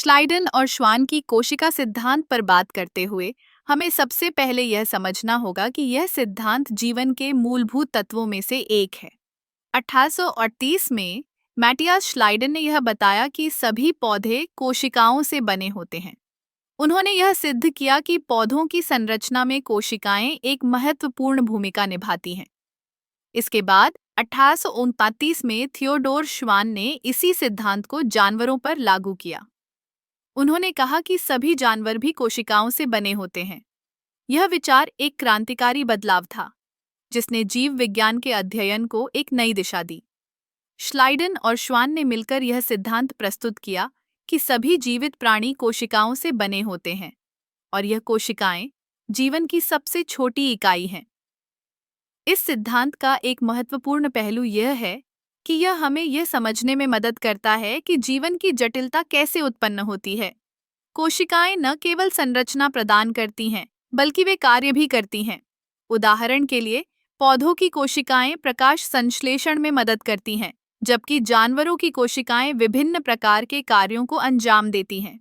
श्लाइडन और श्वान की कोशिका सिद्धांत पर बात करते हुए हमें सबसे पहले यह समझना होगा कि यह सिद्धांत जीवन के मूलभूत तत्वों में से एक है। 1838 में मैटियास श्लाइडन ने यह बताया कि सभी पौधे कोशिकाओं से बने होते हैं। उन्होंने यह सिद्ध किया कि पौधों की संरचना में कोशिकाएं एक महत्वपूर्ण भूमिका निभाती हैं। इसके बाद 1829 में थियोडोर श्वान ने इसी सिद्धांत को जानवरों पर लागू किया। उन्होंने कहा कि सभी जानवर भी कोशिकाओं से बने होते हैं। यह विचार एक क्रांतिकारी बदलाव था, जिसने जीव विज्ञान के अध्ययन को एक नई दिशा दी। श्लाइडन और श्वान ने मिलकर यह सिद्धांत प्रस्तुत किया कि सभी जीवित प्राणी कोशिकाओं से बने होते हैं और यह कोशिकाएं जीवन की सबसे छोटी इकाई हैं। इस सिद्धांत का एक महत्वपूर्ण पहलू यह है कि यह हमें यह समझने में मदद करता है कि जीवन की जटिलता कैसे उत्पन्न होती है। कोशिकाएं न केवल संरचना प्रदान करती हैं, बल्कि वे कार्य भी करती हैं। उदाहरण के लिए, पौधों की कोशिकाएं प्रकाश संश्लेषण में मदद करती हैं, जबकि जानवरों की कोशिकाएं विभिन्न प्रकार के कार्यों को अंजाम देती हैं,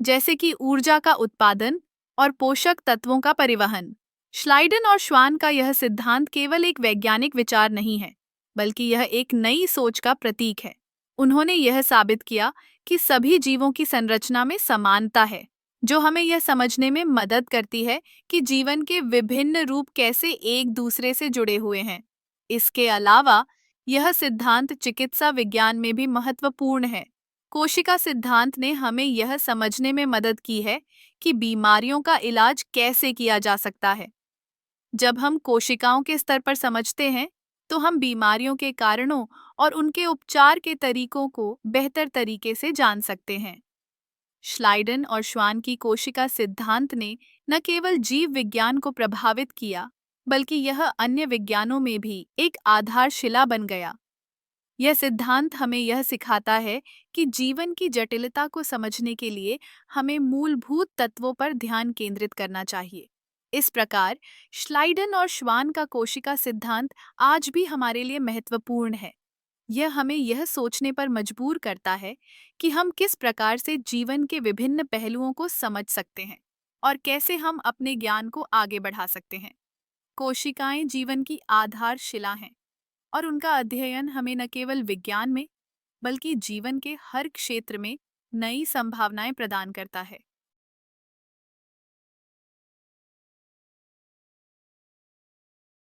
जैसे कि ऊर्जा का उत्पादन और पोषक तत्वों का परिवहन। श्लाइडन और श्वान का यह सिद्धांत केवल एक वैज्ञानिक विचार नहीं है, बल्कि यह एक नई सोच का प्रतीक है। उन्होंने यह साबित किया कि सभी जीवों की संरचना में समानता है, जो हमें यह समझने में मदद करती है कि जीवन के विभिन्न रूप कैसे एक दूसरे से जुड़े हुए हैं। इसके अलावा, यह सिद्धांत चिकित्सा विज्ञान में भी महत्वपूर्ण है। कोशिका सिद्धांत ने हमें यह समझने में मदद की है कि बीमारियों का इलाज कैसे किया जा सकता है। जब हम कोशिकाओं के स्तर पर समझते हैं, तो हम बीमारियों के कारणों और उनके उपचार के तरीकों को बेहतर तरीके से जान सकते हैं। श्लाइडन और श्वान की कोशिका सिद्धांत ने न केवल जीव विज्ञान को प्रभावित किया, बल्कि यह अन्य विज्ञानों में भी एक आधारशिला बन गया। यह सिद्धांत हमें यह सिखाता है कि जीवन की जटिलता को समझने के लिए हमें मूलभूत तत्वों पर ध्यान केंद्रित करना चाहिए। इस प्रकार, श्लाइडन और श्वान का कोशिका सिद्धांत आज भी हमारे लिए महत्वपूर्ण है। यह हमें यह सोचने पर मजबूर करता है कि हम किस प्रकार से जीवन के विभिन्न पहलुओं को समझ सकते हैं और कैसे हम अपने ज्ञान को आगे बढ़ा सकते हैं। कोशिकाएं जीवन की आधारशिला हैं और उनका अध्ययन हमें न केवल विज्ञान में, बल्कि जीवन के हर क्षेत्र में नई संभावनाएं प्रदान करता है।